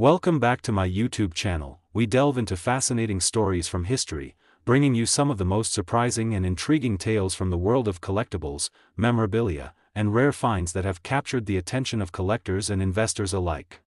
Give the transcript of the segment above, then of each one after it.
Welcome back to my YouTube channel. We delve into fascinating stories from history, bringing you some of the most surprising and intriguing tales from the world of collectibles, memorabilia, and rare finds that have captured the attention of collectors and investors alike.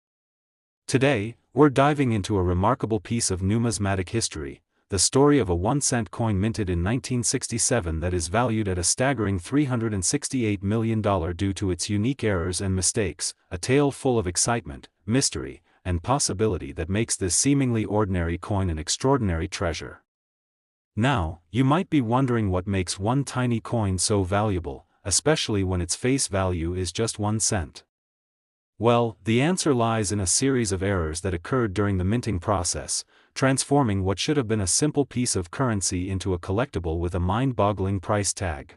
Today, we're diving into a remarkable piece of numismatic history, the story of a 1-cent coin minted in 1967 that is valued at a staggering $368 million due to its unique errors and mistakes, a tale full of excitement, mystery, and possibility that makes this seemingly ordinary coin an extraordinary treasure. Now, you might be wondering what makes one tiny coin so valuable, especially when its face value is just 1 cent. Well, the answer lies in a series of errors that occurred during the minting process, transforming what should have been a simple piece of currency into a collectible with a mind-boggling price tag.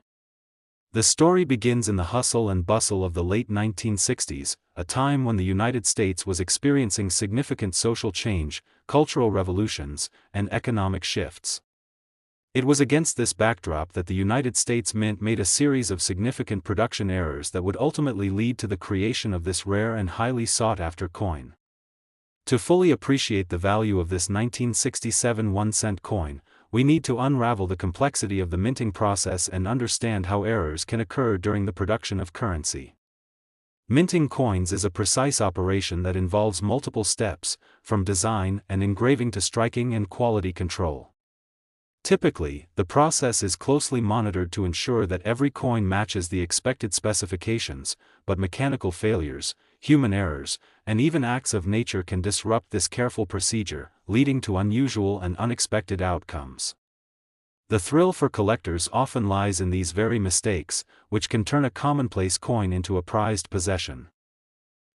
The story begins in the hustle and bustle of the late 1960s, a time when the United States was experiencing significant social change, cultural revolutions, and economic shifts. It was against this backdrop that the United States Mint made a series of significant production errors that would ultimately lead to the creation of this rare and highly sought-after coin. To fully appreciate the value of this 1967 1-cent coin, we need to unravel the complexity of the minting process and understand how errors can occur during the production of currency. Minting coins is a precise operation that involves multiple steps, from design and engraving to striking and quality control. Typically, the process is closely monitored to ensure that every coin matches the expected specifications, but mechanical failures, human errors, and even acts of nature can disrupt this careful procedure, leading to unusual and unexpected outcomes. The thrill for collectors often lies in these very mistakes, which can turn a commonplace coin into a prized possession.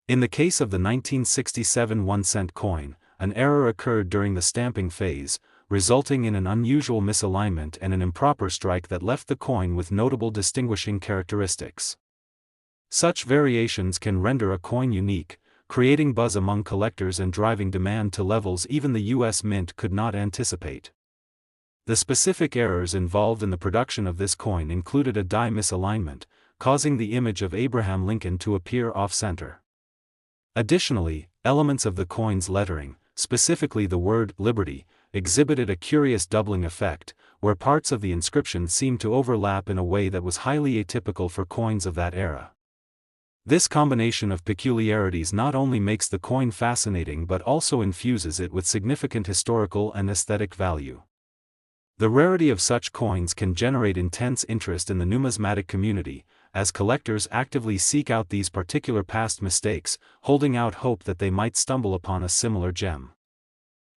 In the case of the 1967 1-cent coin, an error occurred during the stamping phase, resulting in an unusual misalignment and an improper strike that left the coin with notable distinguishing characteristics. Such variations can render a coin unique, creating buzz among collectors and driving demand to levels even the U.S. Mint could not anticipate. The specific errors involved in the production of this coin included a die misalignment, causing the image of Abraham Lincoln to appear off-center. Additionally, elements of the coin's lettering, specifically the word "Liberty," exhibited a curious doubling effect, where parts of the inscription seemed to overlap in a way that was highly atypical for coins of that era. This combination of peculiarities not only makes the coin fascinating but also infuses it with significant historical and aesthetic value. The rarity of such coins can generate intense interest in the numismatic community, as collectors actively seek out these particular past mistakes, holding out hope that they might stumble upon a similar gem.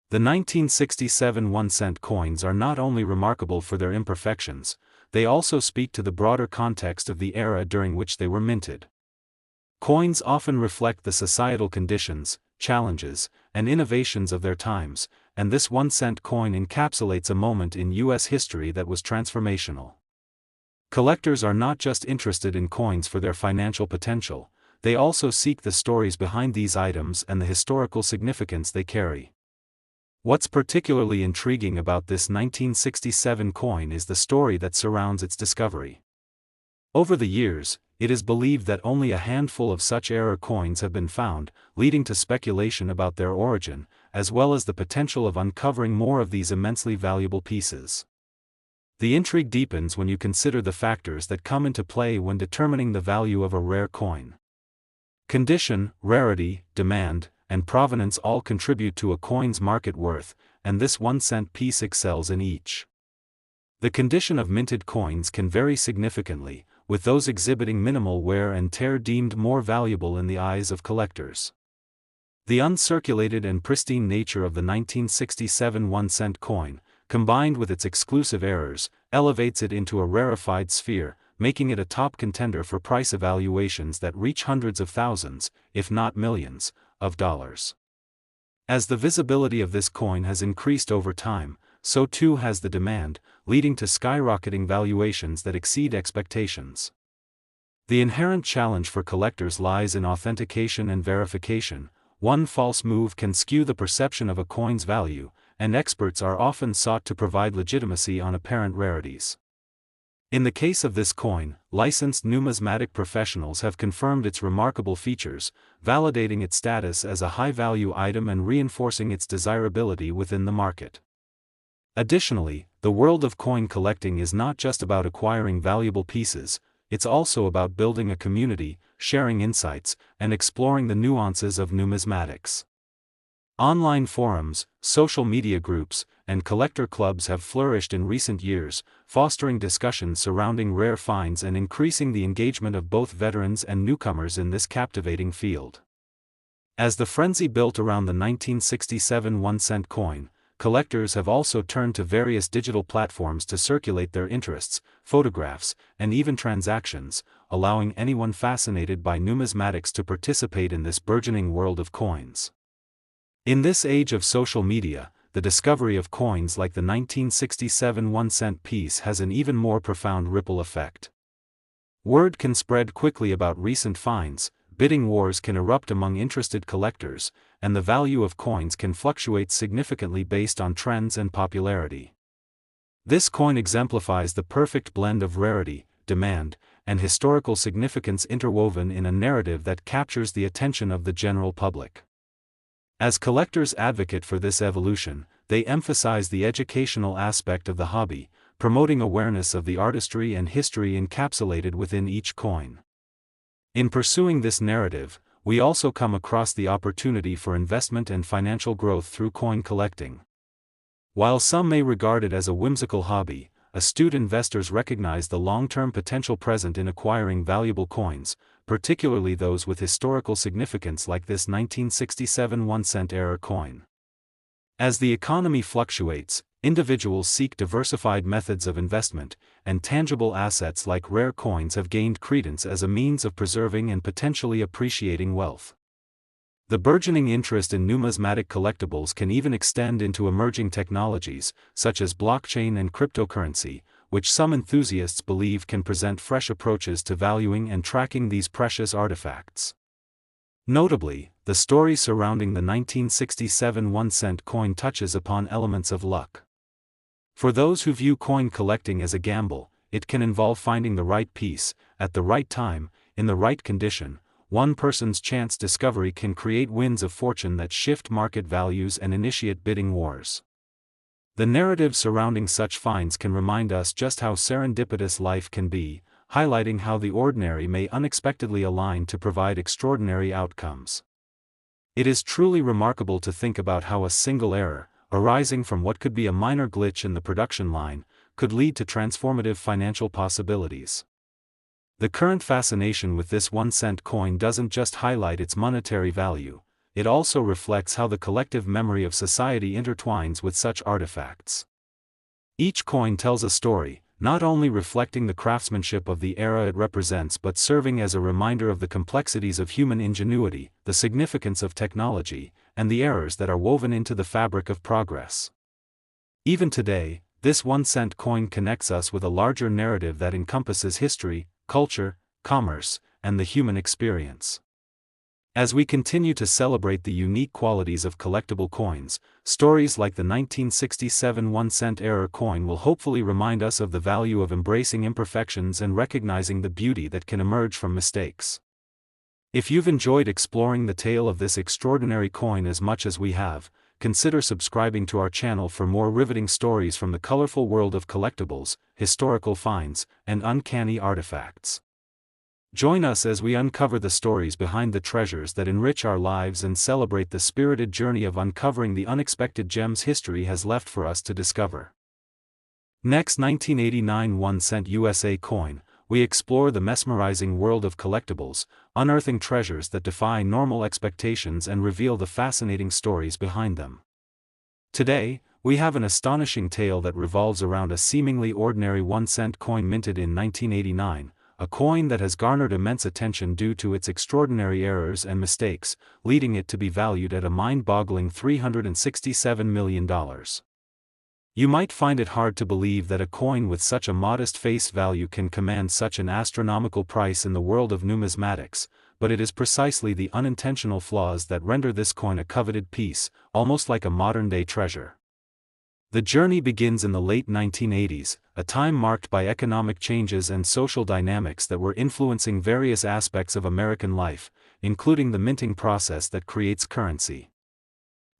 The 1967 1-cent coins are not only remarkable for their imperfections, they also speak to the broader context of the era during which they were minted. Coins often reflect the societal conditions, challenges, and innovations of their times, and this 1-cent coin encapsulates a moment in U.S. history that was transformational. Collectors are not just interested in coins for their financial potential, they also seek the stories behind these items and the historical significance they carry. What's particularly intriguing about this 1967 coin is the story that surrounds its discovery. Over the years, it is believed that only a handful of such error coins have been found, leading to speculation about their origin, as well as the potential of uncovering more of these immensely valuable pieces. The intrigue deepens when you consider the factors that come into play when determining the value of a rare coin. Condition, rarity, demand, and provenance all contribute to a coin's market worth, and this 1-cent piece excels in each. The condition of minted coins can vary significantly, with those exhibiting minimal wear and tear deemed more valuable in the eyes of collectors. The uncirculated and pristine nature of the 1967 1-cent coin, combined with its exclusive errors, elevates it into a rarefied sphere, making it a top contender for price evaluations that reach hundreds of thousands, if not millions, of dollars. As the visibility of this coin has increased over time, so too has the demand, leading to skyrocketing valuations that exceed expectations. The inherent challenge for collectors lies in authentication and verification. One false move can skew the perception of a coin's value, and experts are often sought to provide legitimacy on apparent rarities. In the case of this coin, licensed numismatic professionals have confirmed its remarkable features, validating its status as a high-value item and reinforcing its desirability within the market. Additionally, the world of coin collecting is not just about acquiring valuable pieces, it's also about building a community, sharing insights, and exploring the nuances of numismatics. Online forums, social media groups, and collector clubs have flourished in recent years, fostering discussions surrounding rare finds and increasing the engagement of both veterans and newcomers in this captivating field. As the frenzy built around the 1967 1-cent coin, collectors have also turned to various digital platforms to circulate their interests, photographs, and even transactions, allowing anyone fascinated by numismatics to participate in this burgeoning world of coins. In this age of social media, the discovery of coins like the 1967 1-cent piece has an even more profound ripple effect. Word can spread quickly about recent finds, bidding wars can erupt among interested collectors, and the value of coins can fluctuate significantly based on trends and popularity. This coin exemplifies the perfect blend of rarity, demand, and historical significance interwoven in a narrative that captures the attention of the general public. As collectors advocate for this evolution, they emphasize the educational aspect of the hobby, promoting awareness of the artistry and history encapsulated within each coin. In pursuing this narrative, we also come across the opportunity for investment and financial growth through coin collecting. While some may regard it as a whimsical hobby, astute investors recognize the long-term potential present in acquiring valuable coins, particularly those with historical significance like this 1967 1-cent era coin. As the economy fluctuates, individuals seek diversified methods of investment, and tangible assets like rare coins have gained credence as a means of preserving and potentially appreciating wealth. The burgeoning interest in numismatic collectibles can even extend into emerging technologies, such as blockchain and cryptocurrency, which some enthusiasts believe can present fresh approaches to valuing and tracking these precious artifacts. Notably, the story surrounding the 1967 1-cent coin touches upon elements of luck. For those who view coin collecting as a gamble, it can involve finding the right piece, at the right time, in the right condition. One person's chance discovery can create winds of fortune that shift market values and initiate bidding wars. The narrative surrounding such finds can remind us just how serendipitous life can be, highlighting how the ordinary may unexpectedly align to provide extraordinary outcomes. It is truly remarkable to think about how a single error, arising from what could be a minor glitch in the production line, could lead to transformative financial possibilities. The current fascination with this 1-cent coin doesn't just highlight its monetary value, it also reflects how the collective memory of society intertwines with such artifacts. Each coin tells a story, not only reflecting the craftsmanship of the era it represents but serving as a reminder of the complexities of human ingenuity, the significance of technology, and the errors that are woven into the fabric of progress. Even today, this 1-cent coin connects us with a larger narrative that encompasses history, culture, commerce, and the human experience. As we continue to celebrate the unique qualities of collectible coins, stories like the 1967 1-cent era coin will hopefully remind us of the value of embracing imperfections and recognizing the beauty that can emerge from mistakes. If you've enjoyed exploring the tale of this extraordinary coin as much as we have, consider subscribing to our channel for more riveting stories from the colorful world of collectibles, historical finds, and uncanny artifacts. Join us as we uncover the stories behind the treasures that enrich our lives and celebrate the spirited journey of uncovering the unexpected gems history has left for us to discover. Next, 1989 1-cent USA coin, we explore the mesmerizing world of collectibles, unearthing treasures that defy normal expectations and reveal the fascinating stories behind them. Today, we have an astonishing tale that revolves around a seemingly ordinary 1-cent coin minted in 1989, a coin that has garnered immense attention due to its extraordinary errors and mistakes, leading it to be valued at a mind-boggling $367 million. You might find it hard to believe that a coin with such a modest face value can command such an astronomical price in the world of numismatics, but it is precisely the unintentional flaws that render this coin a coveted piece, almost like a modern-day treasure. The journey begins in the late 1980s, a time marked by economic changes and social dynamics that were influencing various aspects of American life, including the minting process that creates currency.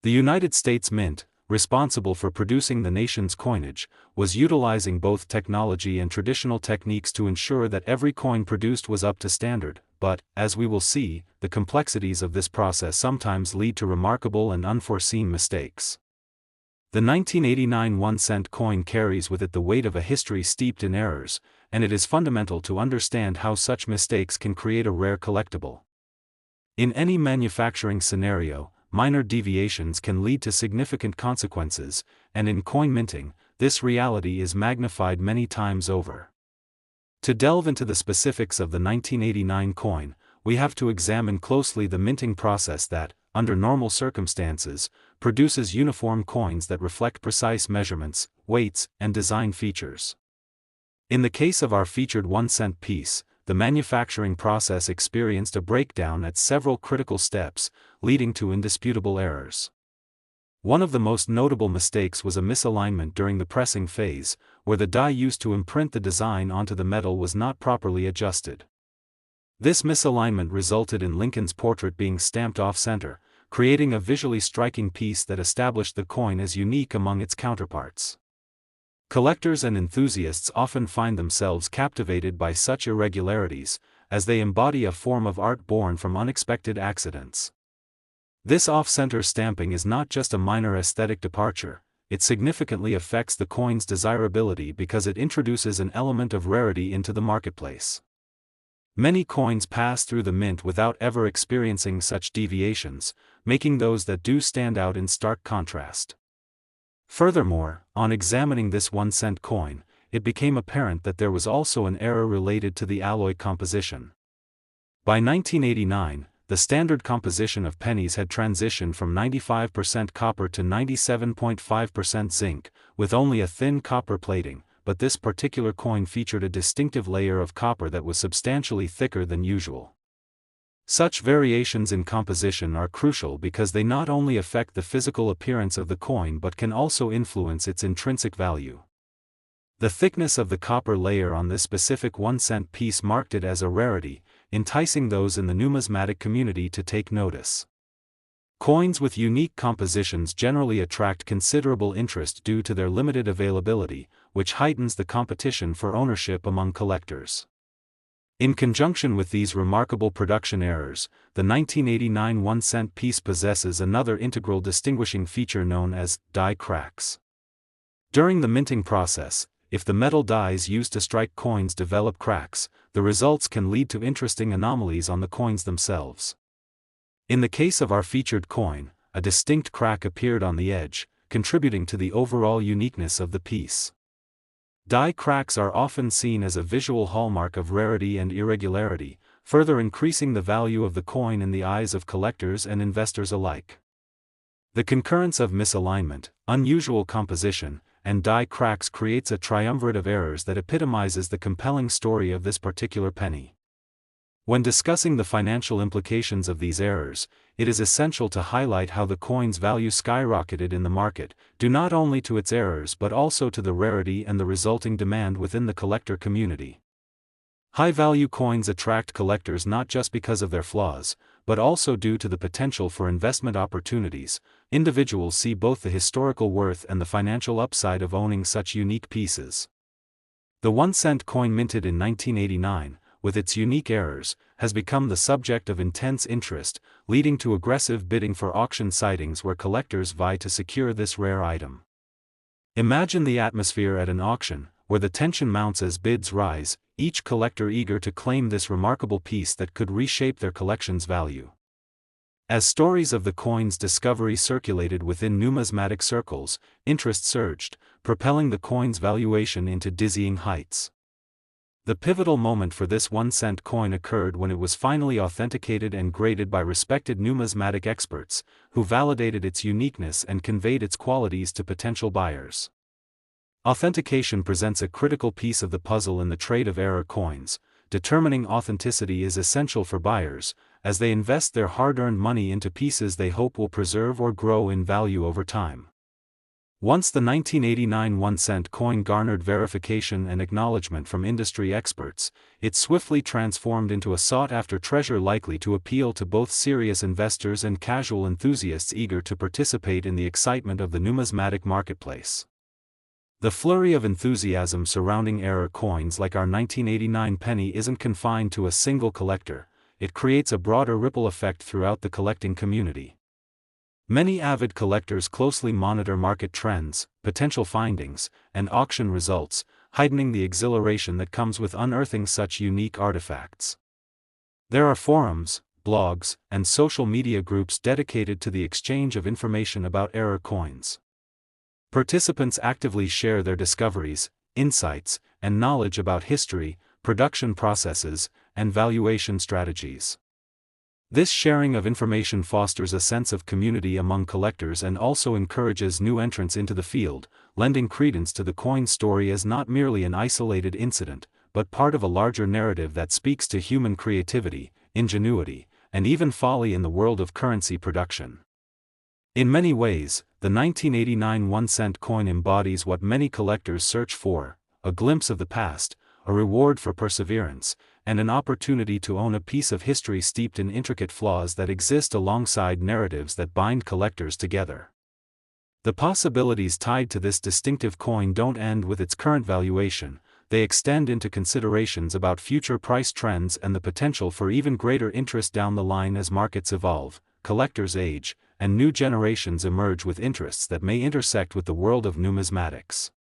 The United States Mint, responsible for producing the nation's coinage, was utilizing both technology and traditional techniques to ensure that every coin produced was up to standard, but, as we will see, the complexities of this process sometimes lead to remarkable and unforeseen mistakes. The 1989 1-cent coin carries with it the weight of a history steeped in errors, and it is fundamental to understand how such mistakes can create a rare collectible. In any manufacturing scenario, minor deviations can lead to significant consequences, and in coin minting, this reality is magnified many times over. To delve into the specifics of the 1989 coin, we have to examine closely the minting process that, under normal circumstances, produces uniform coins that reflect precise measurements, weights, and design features. In the case of our featured 1-cent piece, the manufacturing process experienced a breakdown at several critical steps, leading to indisputable errors. One of the most notable mistakes was a misalignment during the pressing phase, where the die used to imprint the design onto the metal was not properly adjusted. This misalignment resulted in Lincoln's portrait being stamped off-center, creating a visually striking piece that established the coin as unique among its counterparts. Collectors and enthusiasts often find themselves captivated by such irregularities, as they embody a form of art born from unexpected accidents. This off-center stamping is not just a minor aesthetic departure, it significantly affects the coin's desirability because it introduces an element of rarity into the marketplace. Many coins pass through the mint without ever experiencing such deviations, making those that do stand out in stark contrast. Furthermore, on examining this 1-cent coin, it became apparent that there was also an error related to the alloy composition. By 1989, the standard composition of pennies had transitioned from 95% copper to 97.5% zinc, with only a thin copper plating, but this particular coin featured a distinctive layer of copper that was substantially thicker than usual. Such variations in composition are crucial because they not only affect the physical appearance of the coin but can also influence its intrinsic value. The thickness of the copper layer on this specific 1-cent piece marked it as a rarity, enticing those in the numismatic community to take notice. Coins with unique compositions generally attract considerable interest due to their limited availability, which heightens the competition for ownership among collectors. In conjunction with these remarkable production errors, the 1989 1-cent piece possesses another integral distinguishing feature known as die cracks. During the minting process, if the metal dies used to strike coins develop cracks, the results can lead to interesting anomalies on the coins themselves. In the case of our featured coin, a distinct crack appeared on the edge, contributing to the overall uniqueness of the piece. Die cracks are often seen as a visual hallmark of rarity and irregularity, further increasing the value of the coin in the eyes of collectors and investors alike. The concurrence of misalignment, unusual composition, and die cracks creates a triumvirate of errors that epitomizes the compelling story of this particular penny. When discussing the financial implications of these errors, it is essential to highlight how the coin's value skyrocketed in the market, due not only to its errors but also to the rarity and the resulting demand within the collector community. High-value coins attract collectors not just because of their flaws, but also due to the potential for investment opportunities. Individuals see both the historical worth and the financial upside of owning such unique pieces. The 1-cent coin minted in 1989, with its unique errors, has become the subject of intense interest, leading to aggressive bidding for auction sightings where collectors vie to secure this rare item. Imagine the atmosphere at an auction, where the tension mounts as bids rise, each collector eager to claim this remarkable piece that could reshape their collection's value. As stories of the coin's discovery circulated within numismatic circles, interest surged, propelling the coin's valuation into dizzying heights. The pivotal moment for this 1-cent coin occurred when it was finally authenticated and graded by respected numismatic experts, who validated its uniqueness and conveyed its qualities to potential buyers. Authentication presents a critical piece of the puzzle in the trade of error coins. Determining authenticity is essential for buyers, as they invest their hard-earned money into pieces they hope will preserve or grow in value over time. Once the 1989 1-cent coin garnered verification and acknowledgement from industry experts, it swiftly transformed into a sought-after treasure likely to appeal to both serious investors and casual enthusiasts eager to participate in the excitement of the numismatic marketplace. The flurry of enthusiasm surrounding error coins like our 1989 penny isn't confined to a single collector, it creates a broader ripple effect throughout the collecting community. Many avid collectors closely monitor market trends, potential findings, and auction results, heightening the exhilaration that comes with unearthing such unique artifacts. There are forums, blogs, and social media groups dedicated to the exchange of information about error coins. Participants actively share their discoveries, insights, and knowledge about history, production processes, and valuation strategies. This sharing of information fosters a sense of community among collectors and also encourages new entrants into the field, lending credence to the coin story as not merely an isolated incident, but part of a larger narrative that speaks to human creativity, ingenuity, and even folly in the world of currency production. In many ways, the 1989 1-cent coin embodies what many collectors search for: a glimpse of the past, a reward for perseverance, and an opportunity to own a piece of history steeped in intricate flaws that exist alongside narratives that bind collectors together. The possibilities tied to this distinctive coin don't end with its current valuation, they extend into considerations about future price trends and the potential for even greater interest down the line as markets evolve, collectors age, and new generations emerge with interests that may intersect with the world of numismatics.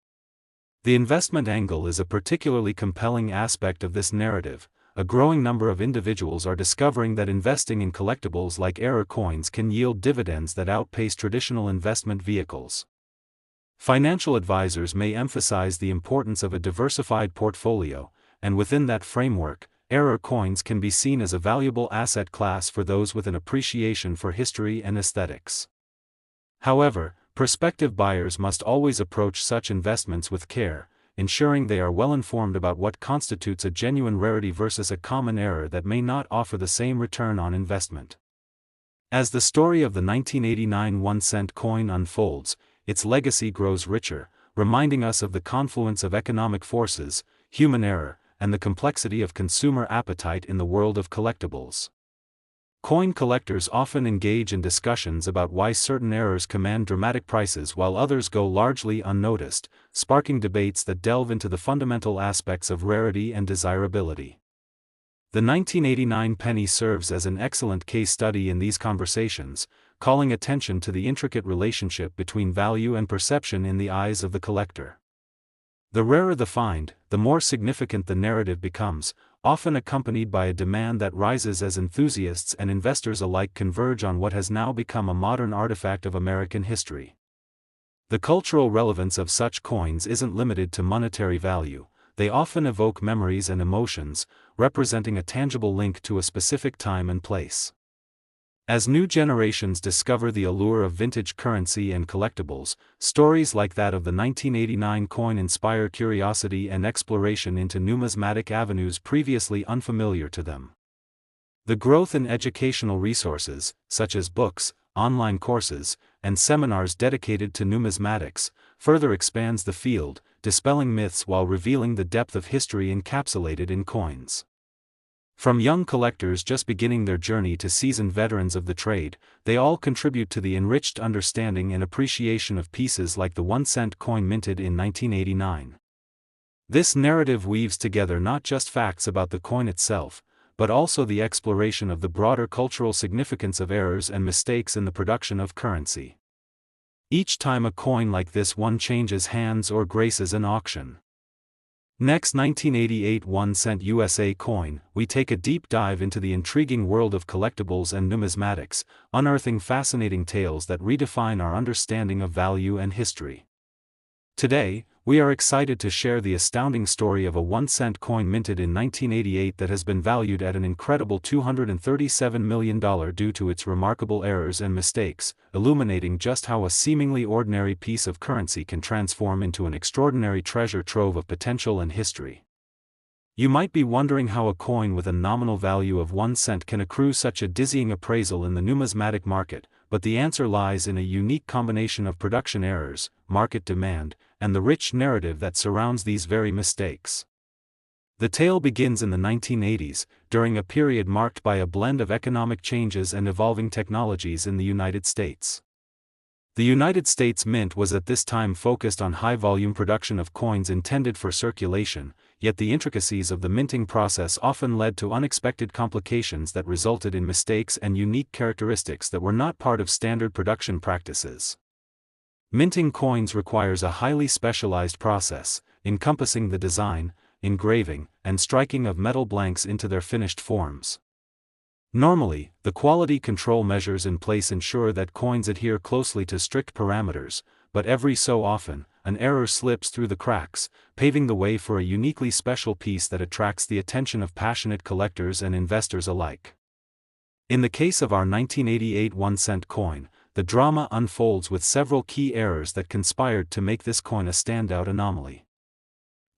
The investment angle is a particularly compelling aspect of this narrative. A growing number of individuals are discovering that investing in collectibles like error coins can yield dividends that outpace traditional investment vehicles. Financial advisors may emphasize the importance of a diversified portfolio, and within that framework, error coins can be seen as a valuable asset class for those with an appreciation for history and aesthetics. However, prospective buyers must always approach such investments with care, ensuring they are well informed about what constitutes a genuine rarity versus a common error that may not offer the same return on investment. As the story of the 1989 1-cent coin unfolds, its legacy grows richer, reminding us of the confluence of economic forces, human error, and the complexity of consumer appetite in the world of collectibles. Coin collectors often engage in discussions about why certain errors command dramatic prices while others go largely unnoticed, sparking debates that delve into the fundamental aspects of rarity and desirability. The 1989 penny serves as an excellent case study in these conversations, calling attention to the intricate relationship between value and perception in the eyes of the collector. The rarer the find, the more significant the narrative becomes, often accompanied by a demand that rises as enthusiasts and investors alike converge on what has now become a modern artifact of American history. The cultural relevance of such coins isn't limited to monetary value, they often evoke memories and emotions, representing a tangible link to a specific time and place. As new generations discover the allure of vintage currency and collectibles, stories like that of the 1989 coin inspire curiosity and exploration into numismatic avenues previously unfamiliar to them. The growth in educational resources, such as books, online courses, and seminars dedicated to numismatics, further expands the field, dispelling myths while revealing the depth of history encapsulated in coins. From young collectors just beginning their journey to seasoned veterans of the trade, they all contribute to the enriched understanding and appreciation of pieces like the 1-cent coin minted in 1989. This narrative weaves together not just facts about the coin itself, but also the exploration of the broader cultural significance of errors and mistakes in the production of currency. Each time a coin like this one changes hands or graces an auction. Next, 1988 1-cent USA coin, we take a deep dive into the intriguing world of collectibles and numismatics, unearthing fascinating tales that redefine our understanding of value and history. Today, we are excited to share the astounding story of a 1-cent coin minted in 1988 that has been valued at an incredible $237 million due to its remarkable errors and mistakes, illuminating just how a seemingly ordinary piece of currency can transform into an extraordinary treasure trove of potential and history. You might be wondering how a coin with a nominal value of 1 cent can accrue such a dizzying appraisal in the numismatic market, but the answer lies in a unique combination of production errors, market demand, and the rich narrative that surrounds these very mistakes. The tale begins in the 1980s, during a period marked by a blend of economic changes and evolving technologies in the United States. The United States Mint was at this time focused on high-volume production of coins intended for circulation, yet the intricacies of the minting process often led to unexpected complications that resulted in mistakes and unique characteristics that were not part of standard production practices. Minting coins requires a highly specialized process, encompassing the design, engraving, and striking of metal blanks into their finished forms. Normally, the quality control measures in place ensure that coins adhere closely to strict parameters, but every so often, an error slips through the cracks, paving the way for a uniquely special piece that attracts the attention of passionate collectors and investors alike. In the case of our 1988 1-cent coin, the drama unfolds with several key errors that conspired to make this coin a standout anomaly.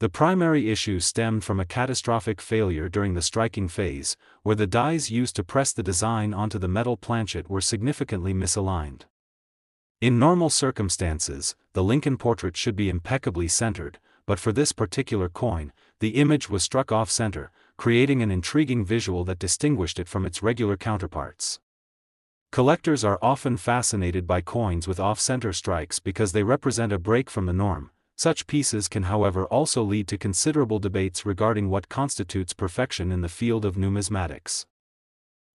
The primary issue stemmed from a catastrophic failure during the striking phase, where the dies used to press the design onto the metal planchet were significantly misaligned. In normal circumstances, the Lincoln portrait should be impeccably centered, but for this particular coin, the image was struck off-center, creating an intriguing visual that distinguished it from its regular counterparts. Collectors are often fascinated by coins with off-center strikes because they represent a break from the norm. Such pieces can however also lead to considerable debates regarding what constitutes perfection in the field of numismatics.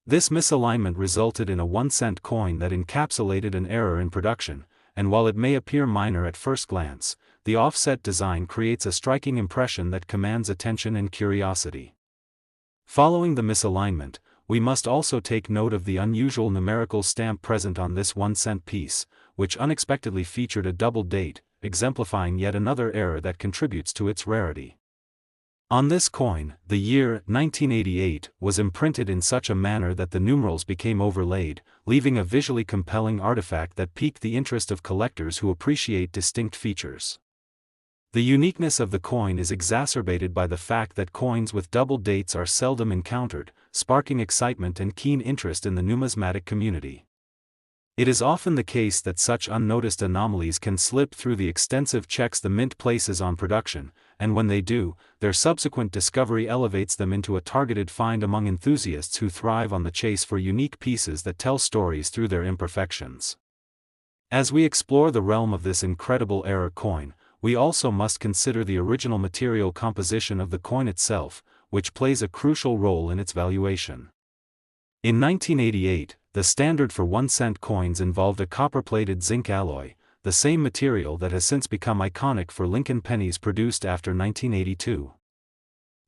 This misalignment resulted in a 1-cent coin that encapsulated an error in production, and while it may appear minor at first glance, the offset design creates a striking impression that commands attention and curiosity. Following the misalignment, we must also take note of the unusual numerical stamp present on this 1-cent piece, which unexpectedly featured a double date, exemplifying yet another error that contributes to its rarity. On this coin, the year 1988 was imprinted in such a manner that the numerals became overlaid, leaving a visually compelling artifact that piqued the interest of collectors who appreciate distinct features. The uniqueness of the coin is exacerbated by the fact that coins with double dates are seldom encountered, sparking excitement and keen interest in the numismatic community. It is often the case that such unnoticed anomalies can slip through the extensive checks the mint places on production, and when they do, their subsequent discovery elevates them into a targeted find among enthusiasts who thrive on the chase for unique pieces that tell stories through their imperfections. As we explore the realm of this incredible error coin, we also must consider the original material composition of the coin itself, which plays a crucial role in its valuation. In 1988, the standard for 1-cent coins involved a copper-plated zinc alloy, the same material that has since become iconic for Lincoln pennies produced after 1982.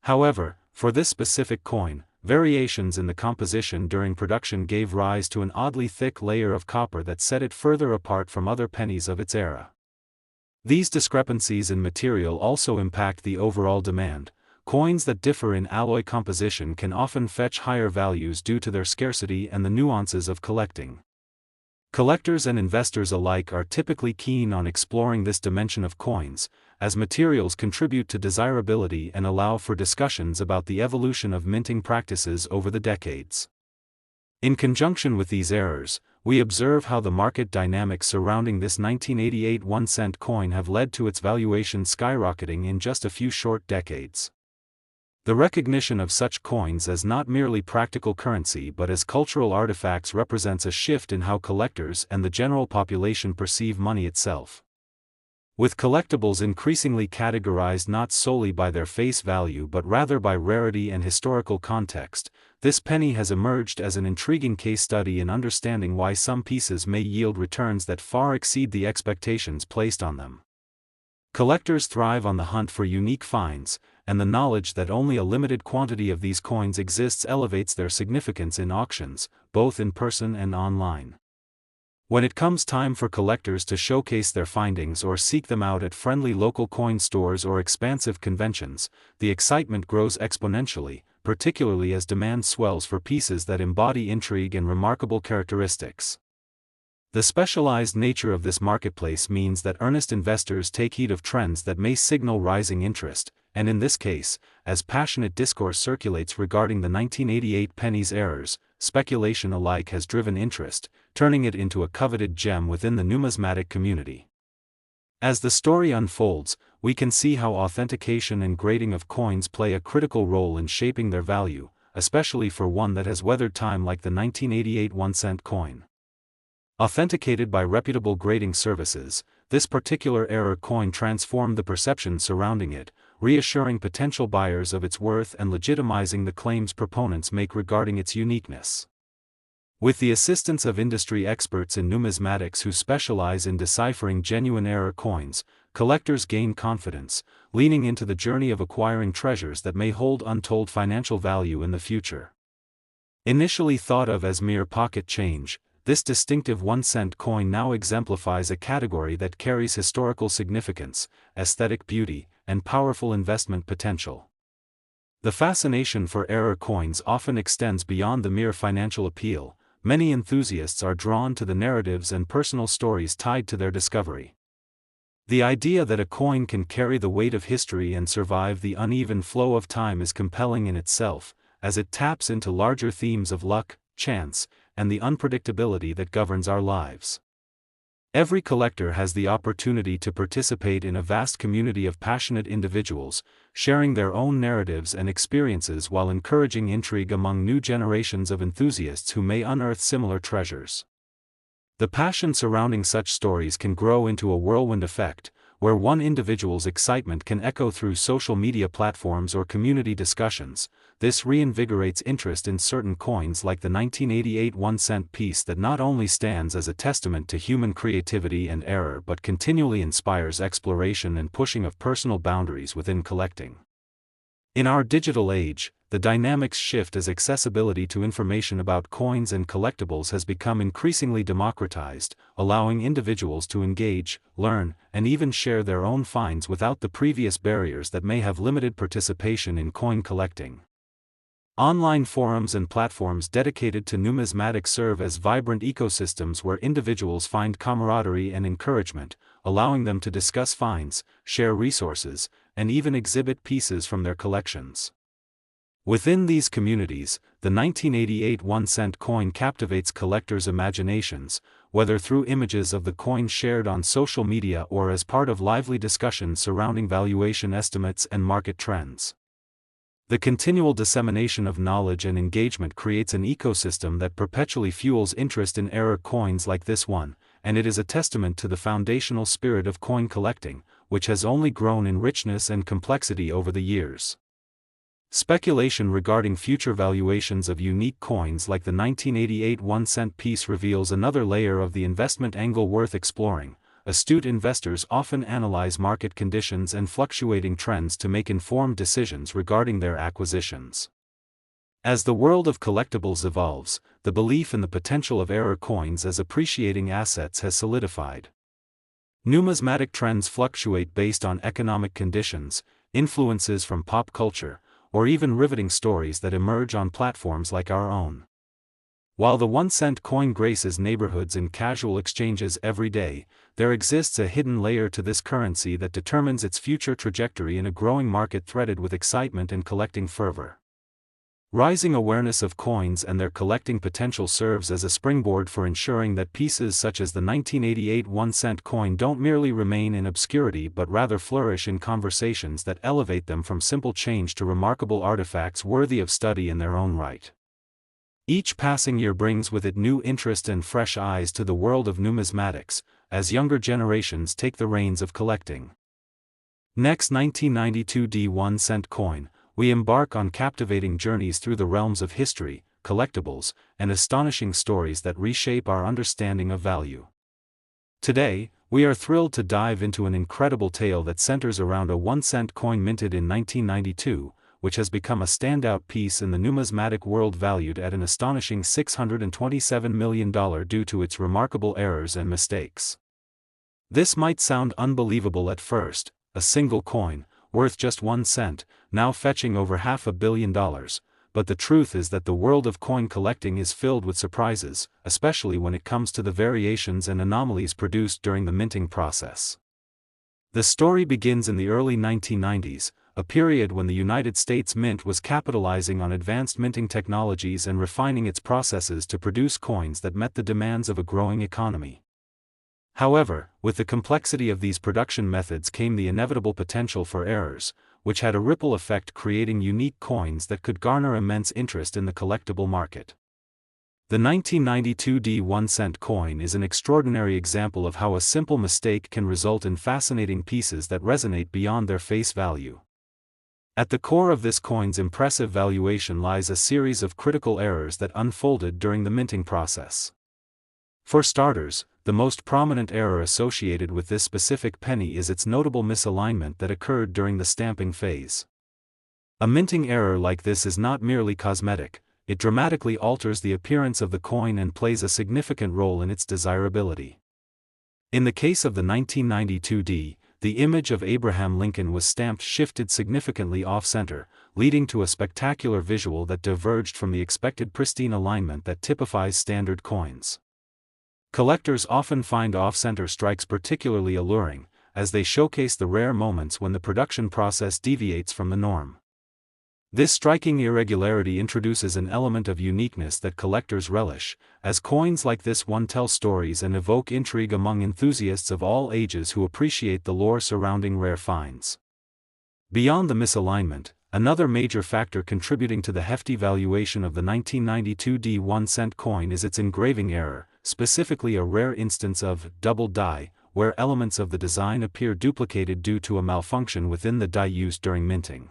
However, for this specific coin, variations in the composition during production gave rise to an oddly thick layer of copper that set it further apart from other pennies of its era. These discrepancies in material also impact the overall demand. Coins that differ in alloy composition can often fetch higher values due to their scarcity and the nuances of collecting. Collectors and investors alike are typically keen on exploring this dimension of coins, as materials contribute to desirability and allow for discussions about the evolution of minting practices over the decades. In conjunction with these errors, we observe how the market dynamics surrounding this 1988 1-cent coin have led to its valuation skyrocketing in just a few short decades. The recognition of such coins as not merely practical currency but as cultural artifacts represents a shift in how collectors and the general population perceive money itself. With collectibles increasingly categorized not solely by their face value but rather by rarity and historical context, this penny has emerged as an intriguing case study in understanding why some pieces may yield returns that far exceed the expectations placed on them. Collectors thrive on the hunt for unique finds, and the knowledge that only a limited quantity of these coins exists elevates their significance in auctions, both in person and online. When it comes time for collectors to showcase their findings or seek them out at friendly local coin stores or expansive conventions, the excitement grows exponentially, particularly as demand swells for pieces that embody intrigue and remarkable characteristics. The specialized nature of this marketplace means that earnest investors take heed of trends that may signal rising interest, and in this case, as passionate discourse circulates regarding the 1988 penny's errors. Speculation alike has driven interest, turning it into a coveted gem within the numismatic community. As the story unfolds, we can see how authentication and grading of coins play a critical role in shaping their value, especially for one that has weathered time like the 1988 1-cent coin. Authenticated by reputable grading services, this particular error coin transformed the perception surrounding it, reassuring potential buyers of its worth and legitimizing the claims proponents make regarding its uniqueness. With the assistance of industry experts in numismatics who specialize in deciphering genuine error coins, collectors gain confidence, leaning into the journey of acquiring treasures that may hold untold financial value in the future. Initially thought of as mere pocket change, this distinctive 1-cent coin now exemplifies a category that carries historical significance, aesthetic beauty, and powerful investment potential. The fascination for error coins often extends beyond the mere financial appeal. Many enthusiasts are drawn to the narratives and personal stories tied to their discovery. The idea that a coin can carry the weight of history and survive the uneven flow of time is compelling in itself, as it taps into larger themes of luck, chance, and the unpredictability that governs our lives. Every collector has the opportunity to participate in a vast community of passionate individuals, sharing their own narratives and experiences while encouraging intrigue among new generations of enthusiasts who may unearth similar treasures. The passion surrounding such stories can grow into a whirlwind effect, where one individual's excitement can echo through social media platforms or community discussions. This reinvigorates interest in certain coins like the 1988 1-cent piece that not only stands as a testament to human creativity and error but continually inspires exploration and pushing of personal boundaries within collecting. In our digital age, the dynamics shift as accessibility to information about coins and collectibles has become increasingly democratized, allowing individuals to engage, learn, and even share their own finds without the previous barriers that may have limited participation in coin collecting. Online forums and platforms dedicated to numismatics serve as vibrant ecosystems where individuals find camaraderie and encouragement, allowing them to discuss finds, share resources, and even exhibit pieces from their collections. Within these communities, the 1988 1-cent coin captivates collectors' imaginations, whether through images of the coin shared on social media or as part of lively discussions surrounding valuation estimates and market trends. The continual dissemination of knowledge and engagement creates an ecosystem that perpetually fuels interest in error coins like this one, and it is a testament to the foundational spirit of coin collecting, which has only grown in richness and complexity over the years. Speculation regarding future valuations of unique coins like the 1988 1-cent piece reveals another layer of the investment angle worth exploring. Astute investors often analyze market conditions and fluctuating trends to make informed decisions regarding their acquisitions. As the world of collectibles evolves, the belief in the potential of error coins as appreciating assets has solidified. Numismatic trends fluctuate based on economic conditions, influences from pop culture, or even riveting stories that emerge on platforms like our own. While the 1-cent coin graces neighborhoods in casual exchanges every day, there exists a hidden layer to this currency that determines its future trajectory in a growing market threaded with excitement and collecting fervor. Rising awareness of coins and their collecting potential serves as a springboard for ensuring that pieces such as the 1988 1-cent coin don't merely remain in obscurity but rather flourish in conversations that elevate them from simple change to remarkable artifacts worthy of study in their own right. Each passing year brings with it new interest and fresh eyes to the world of numismatics, as younger generations take the reins of collecting. Next 1992 1-cent coin, we embark on captivating journeys through the realms of history, collectibles, and astonishing stories that reshape our understanding of value. Today, we are thrilled to dive into an incredible tale that centers around a 1-cent coin minted in 1992, which has become a standout piece in the numismatic world valued at an astonishing $627 million due to its remarkable errors and mistakes. This might sound unbelievable at first, a single coin, worth just 1 cent, now fetching over $500 million, but the truth is that the world of coin collecting is filled with surprises, especially when it comes to the variations and anomalies produced during the minting process. The story begins in the early 1990s, a period when the United States Mint was capitalizing on advanced minting technologies and refining its processes to produce coins that met the demands of a growing economy. However, with the complexity of these production methods came the inevitable potential for errors, which had a ripple effect, creating unique coins that could garner immense interest in the collectible market. The 1992 D1 coin is an extraordinary example of how a simple mistake can result in fascinating pieces that resonate beyond their face value. At the core of this coin's impressive valuation lies a series of critical errors that unfolded during the minting process. For starters, the most prominent error associated with this specific penny is its notable misalignment that occurred during the stamping phase. A minting error like this is not merely cosmetic, it dramatically alters the appearance of the coin and plays a significant role in its desirability. In the case of the 1992 D, the image of Abraham Lincoln was stamped shifted significantly off-center, leading to a spectacular visual that diverged from the expected pristine alignment that typifies standard coins. Collectors often find off-center strikes particularly alluring, as they showcase the rare moments when the production process deviates from the norm. This striking irregularity introduces an element of uniqueness that collectors relish, as coins like this one tell stories and evoke intrigue among enthusiasts of all ages who appreciate the lore surrounding rare finds. Beyond the misalignment, another major factor contributing to the hefty valuation of the 1992 D1 coin is its engraving error, specifically a rare instance of double die, where elements of the design appear duplicated due to a malfunction within the die used during minting.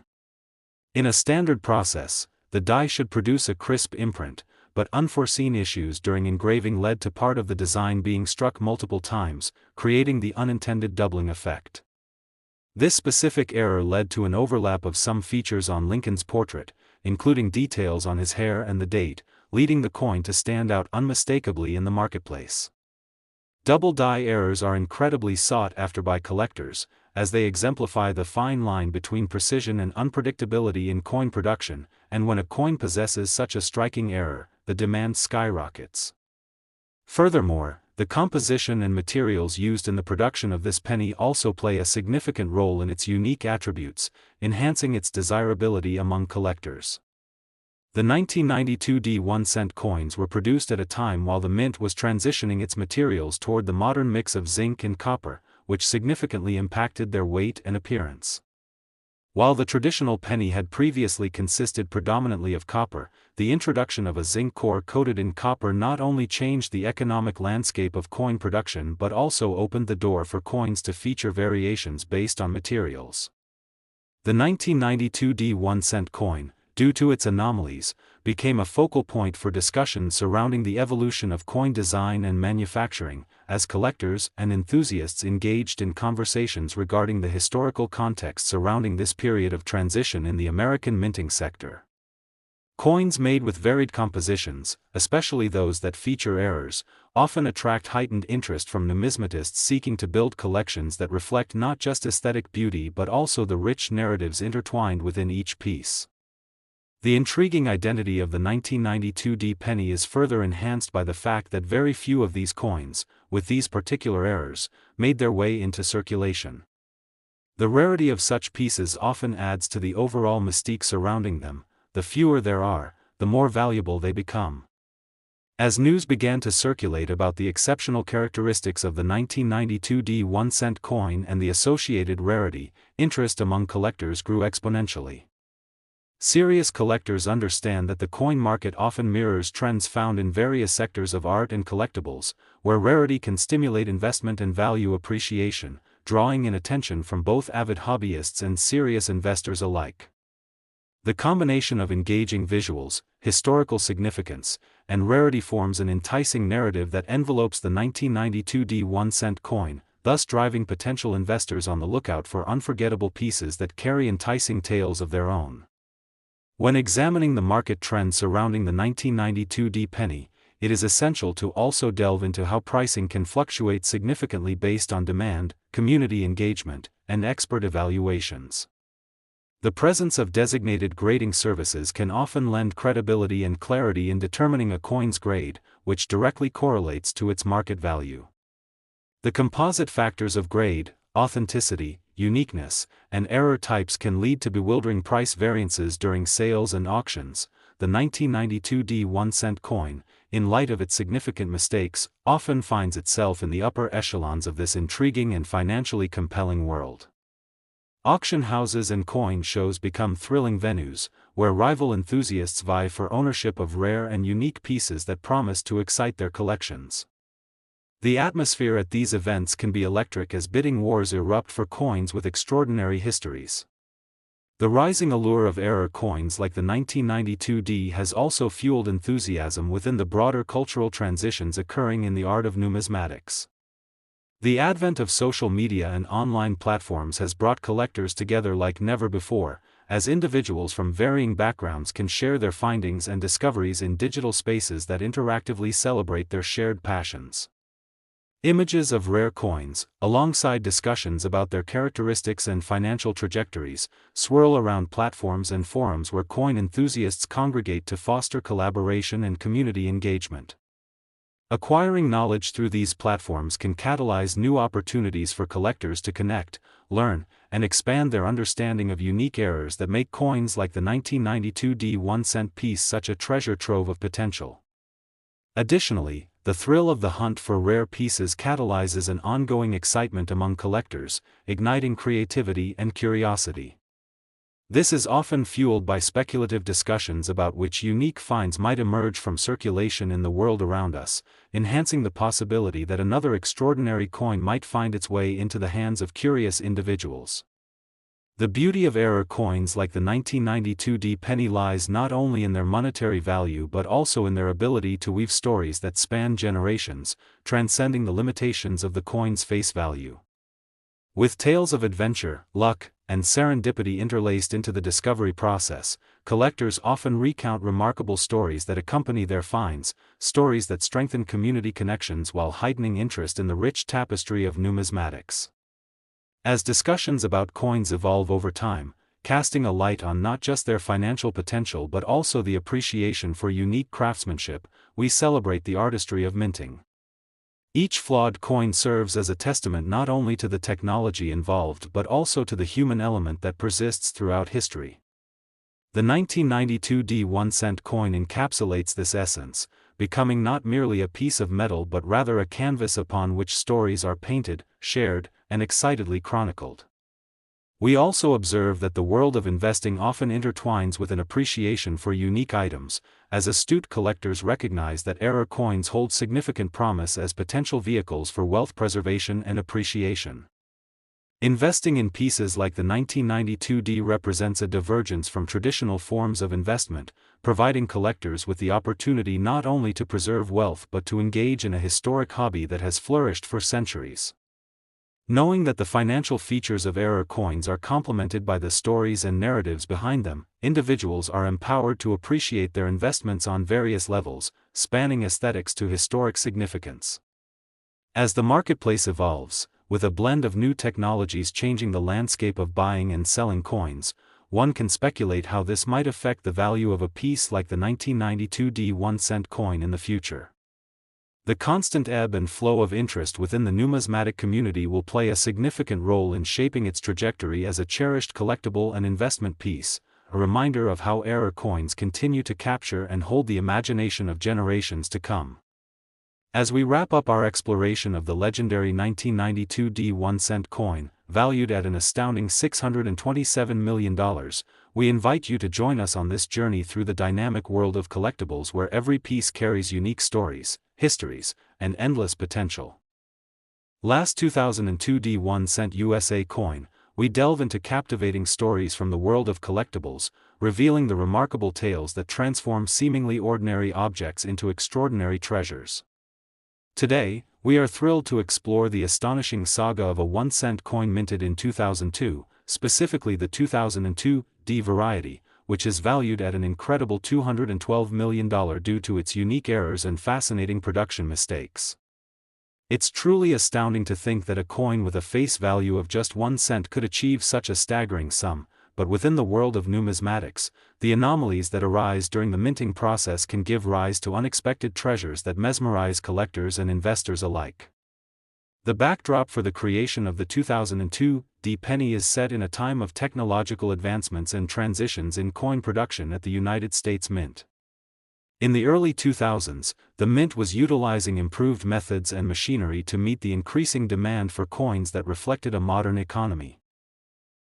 In a standard process, the die should produce a crisp imprint, but unforeseen issues during engraving led to part of the design being struck multiple times, creating the unintended doubling effect. This specific error led to an overlap of some features on Lincoln's portrait, including details on his hair and the date, leading the coin to stand out unmistakably in the marketplace. Double die errors are incredibly sought after by collectors, as they exemplify the fine line between precision and unpredictability in coin production, and when a coin possesses such a striking error, the demand skyrockets. Furthermore, the composition and materials used in the production of this penny also play a significant role in its unique attributes, enhancing its desirability among collectors. The 1992 D1 coins were produced at a time while the mint was transitioning its materials toward the modern mix of zinc and copper, which significantly impacted their weight and appearance. While the traditional penny had previously consisted predominantly of copper, the introduction of a zinc core coated in copper not only changed the economic landscape of coin production but also opened the door for coins to feature variations based on materials. The 1992 D1 coin, due to its anomalies, became a focal point for discussion surrounding the evolution of coin design and manufacturing, as collectors and enthusiasts engaged in conversations regarding the historical context surrounding this period of transition in the American minting sector. Coins made with varied compositions, especially those that feature errors, often attract heightened interest from numismatists seeking to build collections that reflect not just aesthetic beauty but also the rich narratives intertwined within each piece. The intriguing identity of the 1992 D penny is further enhanced by the fact that very few of these coins, with these particular errors, made their way into circulation. The rarity of such pieces often adds to the overall mystique surrounding them. The fewer there are, the more valuable they become. As news began to circulate about the exceptional characteristics of the 1992 D1 coin and the associated rarity, interest among collectors grew exponentially. Serious collectors understand that the coin market often mirrors trends found in various sectors of art and collectibles, where rarity can stimulate investment and value appreciation, drawing in attention from both avid hobbyists and serious investors alike. The combination of engaging visuals, historical significance, and rarity forms an enticing narrative that envelopes the 1992 D1 coin, thus driving potential investors on the lookout for unforgettable pieces that carry enticing tales of their own. When examining the market trends surrounding the 1992 D penny, it is essential to also delve into how pricing can fluctuate significantly based on demand, community engagement, and expert evaluations. The presence of designated grading services can often lend credibility and clarity in determining a coin's grade, which directly correlates to its market value. The composite factors of grade, authenticity, uniqueness, and error types can lead to bewildering price variances during sales and auctions. The 1992 D1-cent coin, in light of its significant mistakes, often finds itself in the upper echelons of this intriguing and financially compelling world. Auction houses and coin shows become thrilling venues, where rival enthusiasts vie for ownership of rare and unique pieces that promise to excite their collections. The atmosphere at these events can be electric as bidding wars erupt for coins with extraordinary histories. The rising allure of error coins like the 1992 D has also fueled enthusiasm within the broader cultural transitions occurring in the art of numismatics. The advent of social media and online platforms has brought collectors together like never before, as individuals from varying backgrounds can share their findings and discoveries in digital spaces that interactively celebrate their shared passions. Images of rare coins, alongside discussions about their characteristics and financial trajectories, swirl around platforms and forums where coin enthusiasts congregate to foster collaboration and community engagement. Acquiring knowledge through these platforms can catalyze new opportunities for collectors to connect, learn, and expand their understanding of unique errors that make coins like the 1992 D1-cent piece such a treasure trove of potential. Additionally, the thrill of the hunt for rare pieces catalyzes an ongoing excitement among collectors, igniting creativity and curiosity. This is often fueled by speculative discussions about which unique finds might emerge from circulation in the world around us, enhancing the possibility that another extraordinary coin might find its way into the hands of curious individuals. The beauty of error coins like the 1992 D penny lies not only in their monetary value but also in their ability to weave stories that span generations, transcending the limitations of the coin's face value. With tales of adventure, luck, and serendipity interlaced into the discovery process, collectors often recount remarkable stories that accompany their finds, stories that strengthen community connections while heightening interest in the rich tapestry of numismatics. As discussions about coins evolve over time, casting a light on not just their financial potential but also the appreciation for unique craftsmanship, we celebrate the artistry of minting. Each flawed coin serves as a testament not only to the technology involved but also to the human element that persists throughout history. The 1992 D1-cent coin encapsulates this essence, becoming not merely a piece of metal but rather a canvas upon which stories are painted, shared, and excitedly chronicled. We also observe that the world of investing often intertwines with an appreciation for unique items, as astute collectors recognize that error coins hold significant promise as potential vehicles for wealth preservation and appreciation. Investing in pieces like the 1992 D represents a divergence from traditional forms of investment, providing collectors with the opportunity not only to preserve wealth but to engage in a historic hobby that has flourished for centuries. Knowing that the financial features of error coins are complemented by the stories and narratives behind them, individuals are empowered to appreciate their investments on various levels, spanning aesthetics to historic significance. As the marketplace evolves, with a blend of new technologies changing the landscape of buying and selling coins, one can speculate how this might affect the value of a piece like the 1992 D1-cent coin in the future. The constant ebb and flow of interest within the numismatic community will play a significant role in shaping its trajectory as a cherished collectible and investment piece, a reminder of how error coins continue to capture and hold the imagination of generations to come. As we wrap up our exploration of the legendary 1992 D1-cent coin, valued at an astounding $627 million, we invite you to join us on this journey through the dynamic world of collectibles where every piece carries unique stories, histories, and endless potential. Last 2002 D1-cent USA coin, we delve into captivating stories from the world of collectibles, revealing the remarkable tales that transform seemingly ordinary objects into extraordinary treasures. Today, we are thrilled to explore the astonishing saga of a 1-cent coin minted in 2002, specifically the 2002 D variety, which is valued at an incredible $212 million due to its unique errors and fascinating production mistakes. It's truly astounding to think that a coin with a face value of just 1 cent could achieve such a staggering sum, but within the world of numismatics, the anomalies that arise during the minting process can give rise to unexpected treasures that mesmerize collectors and investors alike. The backdrop for the creation of the 2002 D penny is set in a time of technological advancements and transitions in coin production at the United States Mint. In the early 2000s, the Mint was utilizing improved methods and machinery to meet the increasing demand for coins that reflected a modern economy.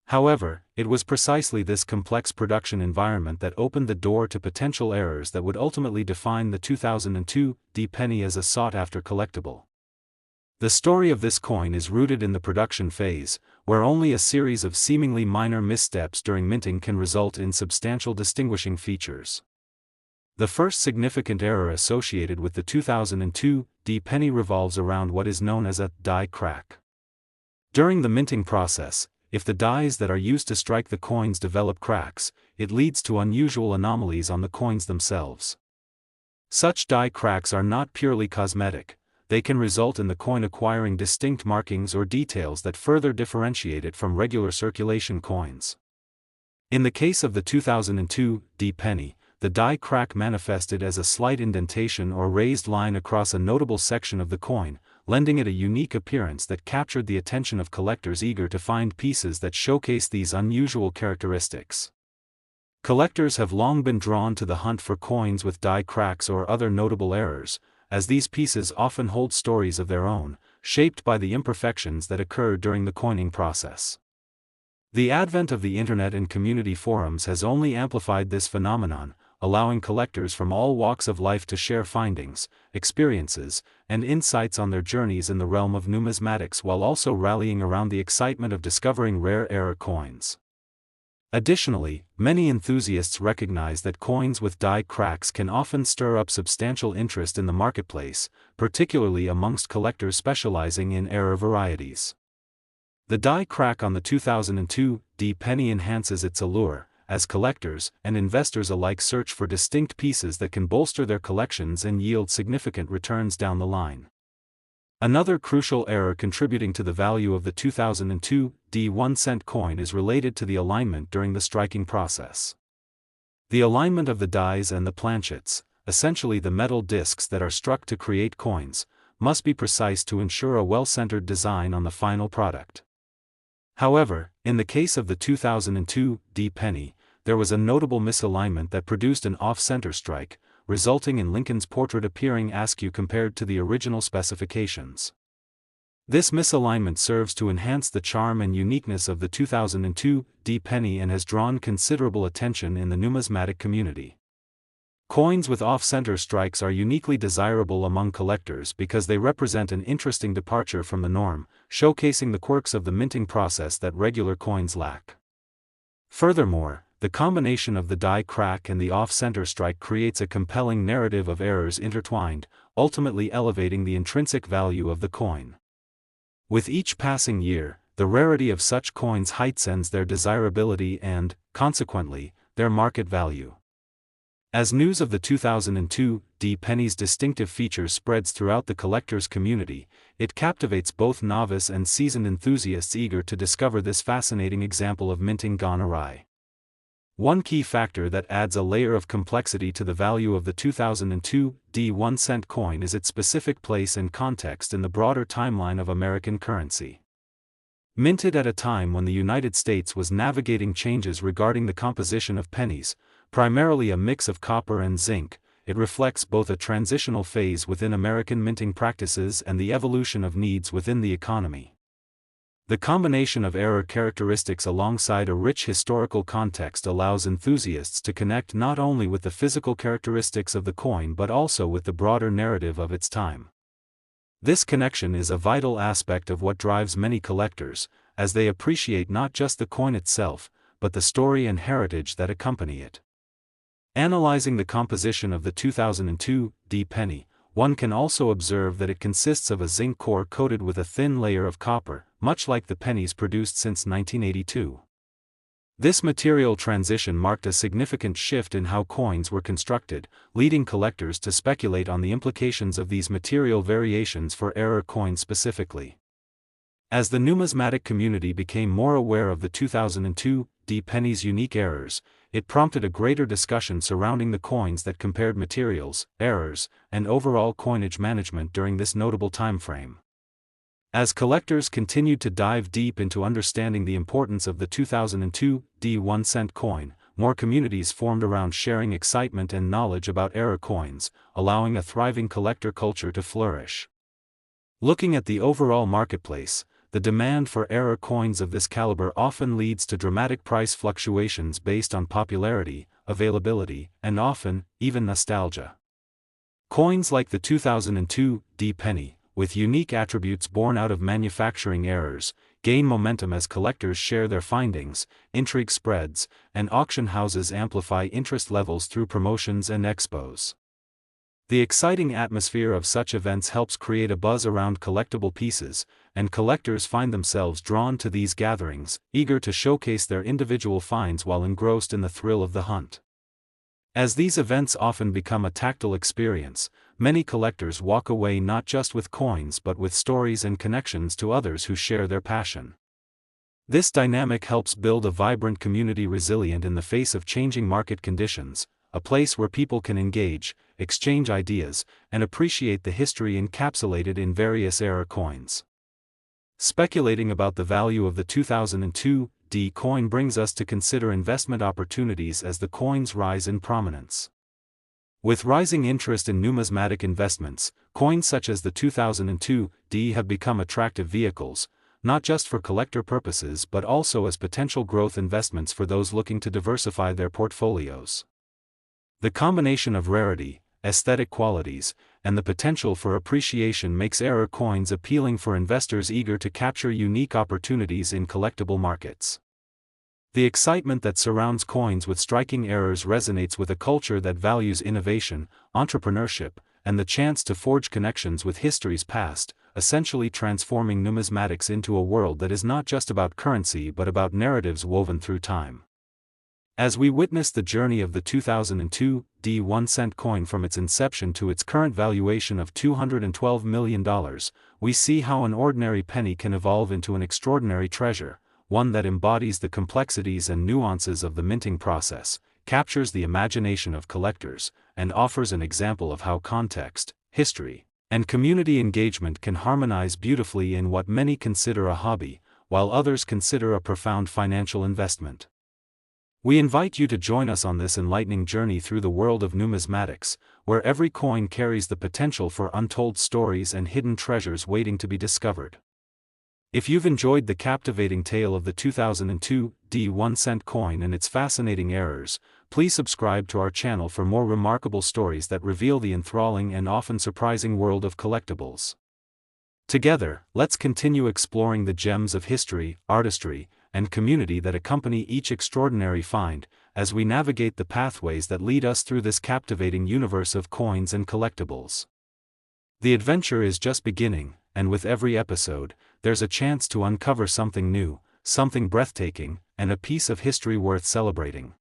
However, it was precisely this complex production environment that opened the door to potential errors that would ultimately define the 2002 D penny as a sought-after collectible. The story of this coin is rooted in the production phase, where only a series of seemingly minor missteps during minting can result in substantial distinguishing features. The first significant error associated with the 2002 D penny revolves around what is known as a die crack. During the minting process, if the dies that are used to strike the coins develop cracks, it leads to unusual anomalies on the coins themselves. Such die cracks are not purely cosmetic. They can result in the coin acquiring distinct markings or details that further differentiate it from regular circulation coins. In the case of the 2002 D penny, the die crack manifested as a slight indentation or raised line across a notable section of the coin, lending it a unique appearance that captured the attention of collectors eager to find pieces that showcase these unusual characteristics. Collectors have long been drawn to the hunt for coins with die cracks or other notable errors, as these pieces often hold stories of their own, shaped by the imperfections that occur during the coining process. The advent of the internet and community forums has only amplified this phenomenon, allowing collectors from all walks of life to share findings, experiences, and insights on their journeys in the realm of numismatics while also rallying around the excitement of discovering rare error coins. Additionally, many enthusiasts recognize that coins with die cracks can often stir up substantial interest in the marketplace, particularly amongst collectors specializing in error varieties. The die crack on the 2002 D penny enhances its allure, as collectors and investors alike search for distinct pieces that can bolster their collections and yield significant returns down the line. Another crucial error contributing to the value of the 2002 D 1-cent coin is related to the alignment during the striking process. The alignment of the dies and the planchets, essentially the metal discs that are struck to create coins, must be precise to ensure a well-centered design on the final product. However, in the case of the 2002 D penny, there was a notable misalignment that produced an off-center strike, resulting in Lincoln's portrait appearing askew compared to the original specifications. This misalignment serves to enhance the charm and uniqueness of the 2002 D penny and has drawn considerable attention in the numismatic community. Coins with off-center strikes are uniquely desirable among collectors because they represent an interesting departure from the norm, showcasing the quirks of the minting process that regular coins lack. Furthermore, the combination of the die crack and the off-center strike creates a compelling narrative of errors intertwined, ultimately elevating the intrinsic value of the coin. With each passing year, the rarity of such coins heightens their desirability and, consequently, their market value. As news of the 2002 D penny's distinctive features spreads throughout the collector's community, it captivates both novice and seasoned enthusiasts eager to discover this fascinating example of minting gone awry. One key factor that adds a layer of complexity to the value of the 2002 D 1-cent coin is its specific place and context in the broader timeline of American currency. Minted at a time when the United States was navigating changes regarding the composition of pennies, primarily a mix of copper and zinc, it reflects both a transitional phase within American minting practices and the evolution of needs within the economy. The combination of error characteristics alongside a rich historical context allows enthusiasts to connect not only with the physical characteristics of the coin but also with the broader narrative of its time. This connection is a vital aspect of what drives many collectors, as they appreciate not just the coin itself, but the story and heritage that accompany it. Analyzing the composition of the 2002 D penny, one can also observe that it consists of a zinc core coated with a thin layer of copper, much like the pennies produced since 1982. This material transition marked a significant shift in how coins were constructed, leading collectors to speculate on the implications of these material variations for error coins specifically. As the numismatic community became more aware of the 2002 D penny's unique errors, it prompted a greater discussion surrounding the coins that compared materials, errors, and overall coinage management during this notable time frame. As collectors continued to dive deep into understanding the importance of the 2002 1-cent coin, more communities formed around sharing excitement and knowledge about error coins, allowing a thriving collector culture to flourish. Looking at the overall marketplace, the demand for error coins of this caliber often leads to dramatic price fluctuations based on popularity, availability, and often, even nostalgia. Coins like the 2002 penny, with unique attributes born out of manufacturing errors, gain momentum as collectors share their findings, intrigue spreads, and auction houses amplify interest levels through promotions and expos. The exciting atmosphere of such events helps create a buzz around collectible pieces, and collectors find themselves drawn to these gatherings, eager to showcase their individual finds while engrossed in the thrill of the hunt. As these events often become a tactile experience, many collectors walk away not just with coins but with stories and connections to others who share their passion. This dynamic helps build a vibrant community resilient in the face of changing market conditions, a place where people can engage, exchange ideas, and appreciate the history encapsulated in various error coins. Speculating about the value of the 2002 coin brings us to consider investment opportunities as the coins rise in prominence. With rising interest in numismatic investments, coins such as the 2002 have become attractive vehicles, not just for collector purposes but also as potential growth investments for those looking to diversify their portfolios. The combination of rarity, aesthetic qualities, and the potential for appreciation makes error coins appealing for investors eager to capture unique opportunities in collectible markets. The excitement that surrounds coins with striking errors resonates with a culture that values innovation, entrepreneurship, and the chance to forge connections with history's past, essentially transforming numismatics into a world that is not just about currency but about narratives woven through time. As we witness the journey of the 2002 1-cent coin from its inception to its current valuation of $212 million, we see how an ordinary penny can evolve into an extraordinary treasure, one that embodies the complexities and nuances of the minting process, captures the imagination of collectors, and offers an example of how context, history, and community engagement can harmonize beautifully in what many consider a hobby, while others consider a profound financial investment. We invite you to join us on this enlightening journey through the world of numismatics, where every coin carries the potential for untold stories and hidden treasures waiting to be discovered. If you've enjoyed the captivating tale of the 2002 1-cent coin and its fascinating errors, please subscribe to our channel for more remarkable stories that reveal the enthralling and often surprising world of collectibles. Together, let's continue exploring the gems of history, artistry, and community that accompany each extraordinary find, as we navigate the pathways that lead us through this captivating universe of coins and collectibles. The adventure is just beginning, and with every episode, there's a chance to uncover something new, something breathtaking, and a piece of history worth celebrating.